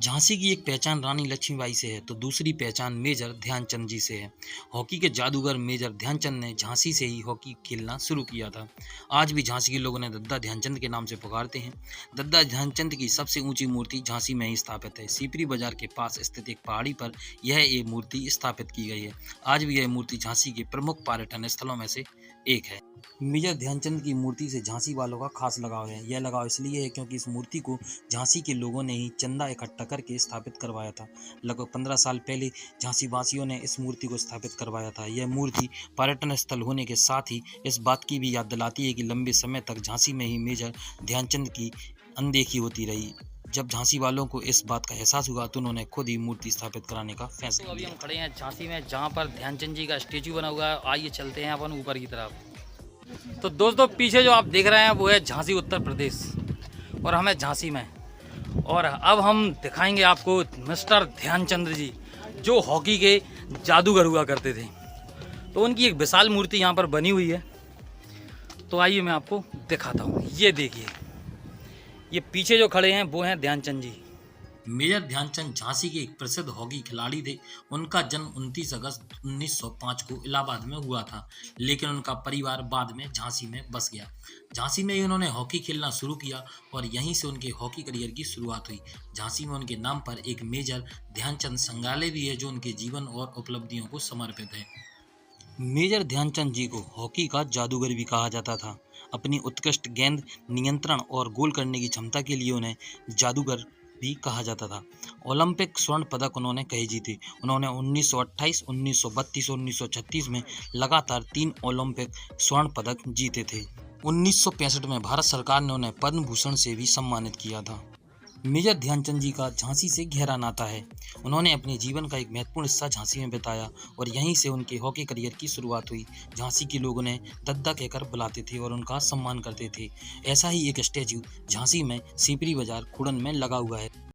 झांसी की एक पहचान रानी लक्ष्मीबाई से है तो दूसरी पहचान मेजर ध्यानचंद जी से है। हॉकी के जादूगर मेजर ध्यानचंद ने झांसी से ही हॉकी खेलना शुरू किया था। आज भी झांसी के लोग उन्हें दद्दा ध्यानचंद के नाम से पुकारते हैं। दद्दा ध्यानचंद की सबसे ऊंची मूर्ति झांसी में ही स्थापित है। सीपरी बाजार के पास स्थित एक पहाड़ी पर यह मूर्ति स्थापित की गई है। आज भी यह मूर्ति झांसी के प्रमुख पर्यटन स्थलों में से एक है। मेजर ध्यानचंद की मूर्ति से झांसी वालों का खास लगाव है। यह लगाव इसलिए है क्योंकि इस मूर्ति को झांसी के लोगों ने ही चंदा इकट्ठा करके स्थापित करवाया था। लगभग 15 साल पहले झांसी वासियों ने इस मूर्ति को स्थापित करवाया था। यह मूर्ति पर्यटन स्थल होने के साथ ही इस बात की भी याद दिलाती है कि लंबे समय तक झांसी में ही मेजर ध्यानचंद की अनदेखी होती रही। जब झांसी वालों को इस बात का एहसास हुआ तो उन्होंने खुद ही मूर्ति स्थापित कराने का फैसला किया। अभी हम खड़े हैं झांसी में, जहाँ पर ध्यानचंद जी का स्टेचू बना हुआ है। आइए चलते हैं अपन ऊपर की तरफ। तो दोस्तों, पीछे जो आप देख रहे हैं वो है झांसी उत्तर प्रदेश और हमें झांसी में। और अब हम दिखाएंगे आपको मिस्टर ध्यानचंद जी, जो हॉकी के जादूगर हुआ करते थे। तो उनकी एक विशाल मूर्ति यहाँ पर बनी हुई है। तो आइए मैं आपको दिखाता हूँ। ये देखिए, ये पीछे जो खड़े हैं वो हैं ध्यानचंद जी। मेजर ध्यानचंद झांसी के एक प्रसिद्ध हॉकी खिलाड़ी थे। उनका जन्म 29 अगस्त 1905 को इलाहाबाद में हुआ था, लेकिन उनका परिवार बाद में झांसी में बस गया। झांसी में ही उन्होंने हॉकी खेलना शुरू किया और यहीं से उनके हॉकी करियर की शुरुआत हुई। झांसी में उनके नाम पर एक मेजर ध्यानचंद संग्रहालय भी है, जो उनके जीवन और उपलब्धियों को समर्पित है। मेजर ध्यानचंद जी को हॉकी का जादूगर भी कहा जाता था। अपनी उत्कृष्ट गेंद नियंत्रण और गोल करने की क्षमता के लिए उन्हें जादूगर भी कहा जाता था। ओलंपिक स्वर्ण पदक उन्होंने कई जीते। उन्होंने 1928, 1932 और 1936 में लगातार 3 ओलंपिक स्वर्ण पदक जीते थे। 1965 में भारत सरकार ने उन्हें पद्म भूषण से भी सम्मानित किया था। मेजर ध्यानचंद जी का झांसी से गहरा नाता है। उन्होंने अपने जीवन का एक महत्वपूर्ण हिस्सा झांसी में बिताया और यहीं से उनके हॉकी करियर की शुरुआत हुई। झांसी के लोग उन्हें दद्दा कहकर बुलाते थे और उनका सम्मान करते थे। ऐसा ही एक स्टैच्यू झांसी में सीपरी बाजार खुड़न में लगा हुआ है।